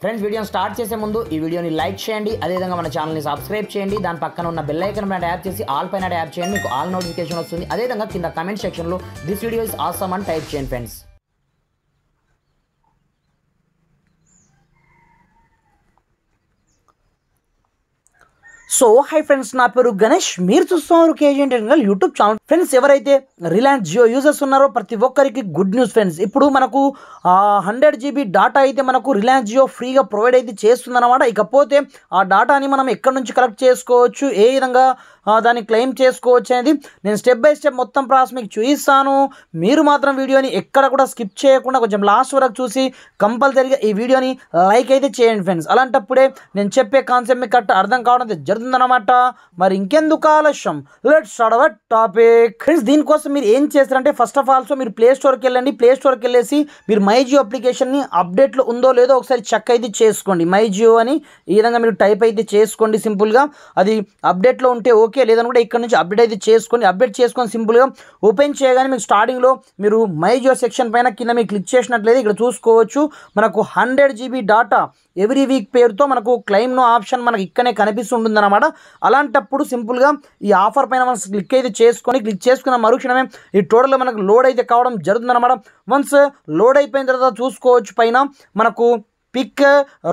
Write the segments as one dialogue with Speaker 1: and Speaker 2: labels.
Speaker 1: Friends వీడియోని start చేసే ముందు ఈ వీడియోని లైక్ చేయండి, అదేవిధంగా మన ఛానల్ని సబ్స్క్రైబ్ చేయండి. దాని పక్కన ఉన్న బెల్ ఐకాన్ పైన ట్యాప్ చేసి ఆల్ పైన ట్యాప్ చేయండి, మీకు ఆల్ నోటిఫికేషన్ వస్తుంది. అదేవిధంగా కింద కమెంట్ సెక్షన్లో దిస్ వీడియో ఇస్ ఆసమ్ అని టైప్ చేయండి ఫ్రెండ్స్.
Speaker 2: సో హై ఫ్రెండ్స్, నా పేరు గణేష్, మీరు చూస్తున్నారు KG technical YouTube channel. Friends, ఎవరైతే రిలయన్స్ జియో యూజర్స్ ఉన్నారో ప్రతి ఒక్కరికి గుడ్ న్యూస్ ఫ్రెండ్స్. ఇప్పుడు మనకు 100 GB డాటా అయితే మనకు రిలయన్స్ జియో ఫ్రీగా ప్రొవైడ్ అయితే చేస్తుందన్నమాట. ఇకపోతే ఆ డాటాని మనం ఎక్కడి నుంచి కలెక్ట్ చేసుకోవచ్చు, ఏ విధంగా దాన్ని క్లెయిమ్ చేసుకోవచ్చు అనేది నేను స్టెప్ బై స్టెప్ మొత్తం ప్రాసెస్ మీకు చూపిస్తాను. మీరు మాత్రం వీడియోని ఎక్కడ కూడా స్కిప్ చేయకుండా కొంచెం లాస్ట్ వరకు చూసి కంపల్సరీగా ఈ వీడియోని లైక్ అయితే చేయండి ఫ్రెండ్స్. అలాంటప్పుడే నేను చెప్పే కాన్సెప్ట్ మీకు కరెక్ట్ అర్థం కావడం జరుగుతుందన్నమాట. మరి ఇంకెందుకు ఆలస్యం, let's start our topic. Friends, దీనికోసం మీరు ఏం చేస్తారంటే ఫస్ట్ ఆఫ్ ఆల్ మీరు ప్లే స్టోర్కి వెళ్ళండి. ప్లే స్టోర్కి వెళ్ళేసి మీరు మై జియో అప్లికేషన్ని అప్డేట్లో ఉందో లేదో ఒకసారి చెక్ అయితే చేసుకోండి. మై జియో అని ఈ విధంగా మీరు టైప్ అయితే చేసుకోండి. సింపుల్గా అది అప్డేట్లో ఉంటే ఓకే, లేదని కూడా ఇక్కడ నుంచి అప్డేట్ అయితే చేసుకోండి. అప్డేట్ చేసుకొని సింపుల్గా ఓపెన్ చేయగానే మీకు స్టార్టింగ్లో మీరు మై జియో సెక్షన్ పైన కింద మీరు క్లిక్ చేసినట్లయితే ఇక్కడ చూసుకోవచ్చు మనకు 100 GB డాటా ఎవ్రీ వీక్ పేరుతో మనకు క్లెయిమ్ నో ఆప్షన్ మనకు ఇక్కడనే కనిపిస్తుంటుంది అనమాట. అలాంటప్పుడు సింపుల్గా ఈ ఆఫర్ పైన మనం క్లిక్ అయితే క్లిక్ చేసుకున్న మరుక్షణమే ఈ టోటల్గా మనకు లోడ్ అయితే కావడం జరుగుతుంది అనమాట. వన్స్ లోడ్ అయిపోయిన తర్వాత చూసుకోవచ్చు పైన మనకు పిక్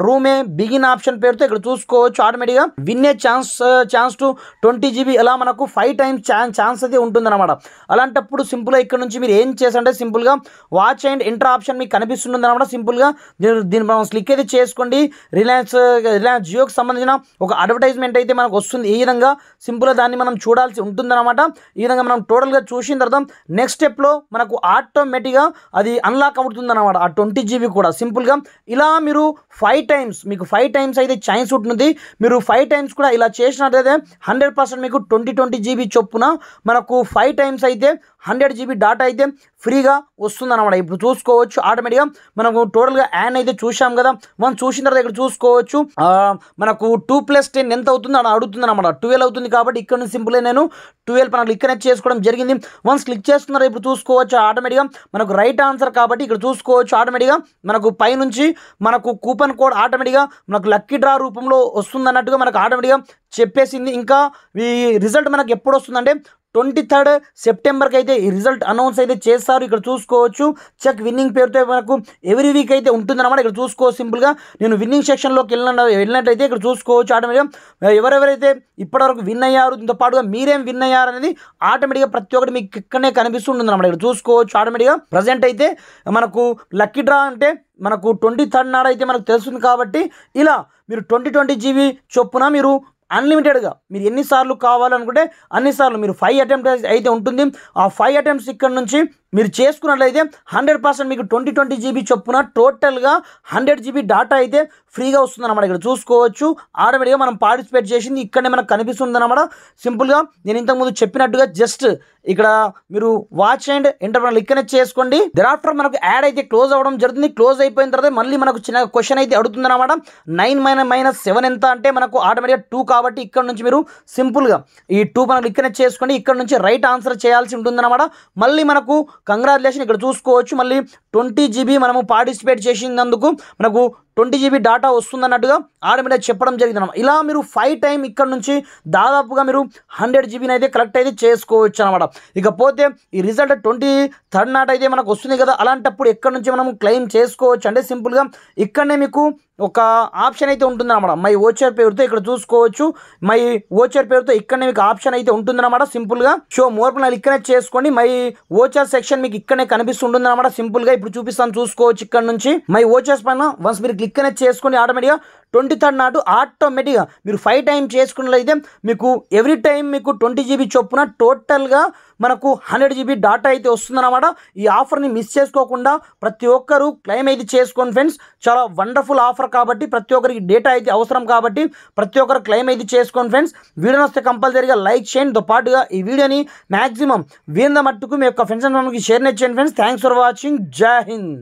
Speaker 2: రూమే బిగిన్ ఆప్షన్ పేరుతో ఇక్కడ చూసుకోవచ్చు ఆటోమేటిక్గా విన్నే ఛాన్స్ టు 20 GB ఇలా మనకు 5 times ఛాన్స్ అయితే ఉంటుందన్నమాట. అలాంటప్పుడు సింపుల్గా ఇక్కడ నుంచి మీరు ఏం చేసంటే సింపుల్గా వాచ్ అండ్ ఎంటర్ ఆప్షన్ మీకు కనిపిస్తుంది అనమాట. సింపుల్గా దీన్ని మనం క్లిక్ అయితే చేసుకోండి. రిలయన్స్ జియోకి సంబంధించిన ఒక అడ్వర్టైజ్మెంట్ అయితే మనకు వస్తుంది. ఈ విధంగా సింపుల్గా దాన్ని మనం చూడాల్సి ఉంటుందన్నమాట. ఈ విధంగా మనం టోటల్గా చూసిన తర్వాత నెక్స్ట్ స్టెప్లో మనకు ఆటోమేటిక్గా అది అన్లాక్ అవుతుందన్నమాట. ఆ 20 GB కూడా సింపుల్గా ఇలా మీరు 5 times మీకు 5 times అయితే ఛాన్స్ ఉంటుంది. మీరు 5 times కూడా ఇలా చేసినట్లయితే 100% మీకు 20 GB చొప్పున మనకు 5 times అయితే 100 GB డాటా అయితే ఫ్రీగా వస్తుందన్నమాట. ఇప్పుడు చూసుకోవచ్చు ఆటోమేటిక్గా మనకు టోటల్గా యాన్ అయితే చూసాం కదా. మనం చూసిన తర్వాత ఇక్కడ చూసుకోవచ్చు మనకు 2+10 ఎంత అవుతుందో అని అడుగుతుంది అనమాట. 12 అవుతుంది కాబట్టి ఇక్కడ నుంచి సింపుల్గా నేను 12 పైన క్లిక్ కనెక్ట్ చేసుకోవడం జరిగింది. వన్స్ క్లిక్ చేస్తున్నారు ఇప్పుడు చూసుకోవచ్చు ఆటోమేటిక్గా మనకు రైట్ ఆన్సర్ కాబట్టి ఇక్కడ చూసుకోవచ్చు ఆటోమేటిక్గా మనకు పైనుంచి మనకు కూపన్ కోడ్ ఆటోమేటిక్గా మనకు లక్కీ డ్రా రూపంలో వస్తుంది అన్నట్టుగా మనకు ఆటోమేటిక్గా చెప్పేసింది. ఇంకా ఈ రిజల్ట్ మనకు ఎప్పుడు వస్తుందంటే 23rd Septemberకి అయితే ఈ రిజల్ట్ అనౌన్స్ అయితే చేస్తారు. ఇక్కడ చూసుకోవచ్చు చెక్ విన్నింగ్ పేరుతో మనకు ఎవ్రీ వీక్ అయితే ఉంటుందన్నమాట. ఇక్కడ చూసుకోవచ్చు సింపుల్గా నేను విన్నింగ్ సెక్షన్లోకి వెళ్ళినట్టయితే ఇక్కడ చూసుకోవచ్చు ఆటోమేటిక్గా ఎవరెవరైతే ఇప్పటివరకు విన్ అయ్యారు, దీంతో పాటుగా మీరేం విన్ అయ్యారు అనేది ఆటోమేటిక్గా ప్రతి ఒక్కటి మీకు ఇక్కడనే కనిపిస్తుంటుంది అన్నమాట. ఇక్కడ చూసుకోవచ్చు ఆటోమేటిక్గా ప్రజెంట్ అయితే మనకు లక్కీ డ్రా అంటే మనకు 23rd నాడు అయితే మనకు తెలుస్తుంది. కాబట్టి ఇలా మీరు 20 GB చొప్పున మీరు అన్లిమిటెడ్గా మీరు ఎన్నిసార్లు కావాలనుకుంటే అన్నిసార్లు మీరు 5 attempts అయితే ఉంటుంది. ఆ 5 attempts ఇక్కడ నుంచి మీరు చేసుకున్నట్లయితే 100% మీకు 20 GB చొప్పున టోటల్గా 100 GB డాటా అయితే ఫ్రీగా వస్తుంది అనమాట. ఇక్కడ చూసుకోవచ్చు ఆటోమేటిక్గా మనం పార్టిసిపేట్ చేసింది ఇక్కడనే మనకు కనిపిస్తుంది అనమాట. సింపుల్గా నేను ఇంతకుముందు చెప్పినట్టుగా జస్ట్ ఇక్కడ మీరు watch and enter click connect చేసుకోండి. దెరాఫ్టర్ మనకు యాడ్ అయితే క్లోజ్ అవ్వడం జరుగుతుంది. క్లోజ్ అయిపోయిన తర్వాత మళ్ళీ మనకు చిన్న క్వశ్చన్ అయితే అడుగుతుంది అనమాట. 9 - 7 ఎంత అంటే మనకు ఆటోమేటిక్గా 2 కాబట్టి ఇక్కడ నుంచి మీరు సింపుల్గా ఈ 2 మనం క్లిక్ కనెక్ట్ చేసుకోండి. ఇక్కడ నుంచి రైట్ ఆన్సర్ చేయాల్సి ఉంటుందన్నమాట. మళ్ళీ మనకు కంగ్రాచులేషన్ ఇక్కడ చూసుకోవచ్చు మళ్ళీ 20 GB మనము పార్టిసిపేట్ చేసినందుకు మనకు 20 GB డాటా వస్తుందన్నట్టుగా ఆటోమేటిక్గా చెప్పడం జరిగింది అనమాట. ఇలా మీరు 5 times ఇక్కడ నుంచి దాదాపుగా మీరు 100 GB అయితే కలెక్ట్ అయితే చేసుకోవచ్చు అనమాట. ఇకపోతే ఈ రిజల్ట్ 23rd నాట్ అయితే మనకు వస్తుంది కదా. అలాంటప్పుడు ఎక్కడ నుంచి మనము క్లెయిమ్ చేసుకోవచ్చు అంటే సింపుల్గా ఇక్కడనే మీకు ఒక ఆప్షన్ అయితే ఉంటుందన్నమాట. మై ఓచర్ పేరుతో ఇక్కడ చూసుకోవచ్చు మై ఓచర్ పేరుతో ఇక్కడనే మీకు ఆప్షన్ అయితే ఉంటుందన్నమాట. సింపుల్గా షో మోర్ పైన క్లిక్ కనెక్ట్ చేసుకోండి. మై ఓచర్ సెక్షన్ మీకు ఇక్కడనే కనిపిస్తుంటుంది అనమాట. సింపుల్గా ఇప్పుడు చూపిస్తాను చూసుకోవచ్చు ఇక్కడ నుంచి మై ఓచర్స్ పైన వన్స్ మీరు క్లిక్ కనెక్ట్ చేసుకోండి ఆటోమేటిక్గా 23rd నాటు ఆటోమేటిక్గా మీరు 5 times చేసుకున్నట్లయితే మీకు ఎవ్రీ టైం మీకు 20 GB చొప్పున టోటల్గా మనకు 100 GB డాటా అయితే వస్తుందన్నమాట. ఈ ఆఫర్ని మిస్ చేసుకోకుండా ప్రతి ఒక్కరూ క్లెయిమ్ అయితే చేసుకోండి ఫ్రెండ్స్. చాలా వండర్ఫుల్ ఆఫర్ కాబట్టి ప్రతి ఒక్కరికి డేటా అయితే అవసరం కాబట్టి ప్రతి ఒక్కరు క్లెయిమ్ అయితే చేసుకోండి ఫ్రెండ్స్. వీడియో వస్తే కంపల్సరీగా లైక్ చేయండి. పాటుగా ఈ వీడియోని మ్యాక్సిమం వీంద మట్టుకు మీ యొక్క ఫ్రెండ్స్ అండ్ ఫ్యామిలీకి షేర్ చేయండి ఫ్రెండ్స్. Thanks for watching. జై హింద్.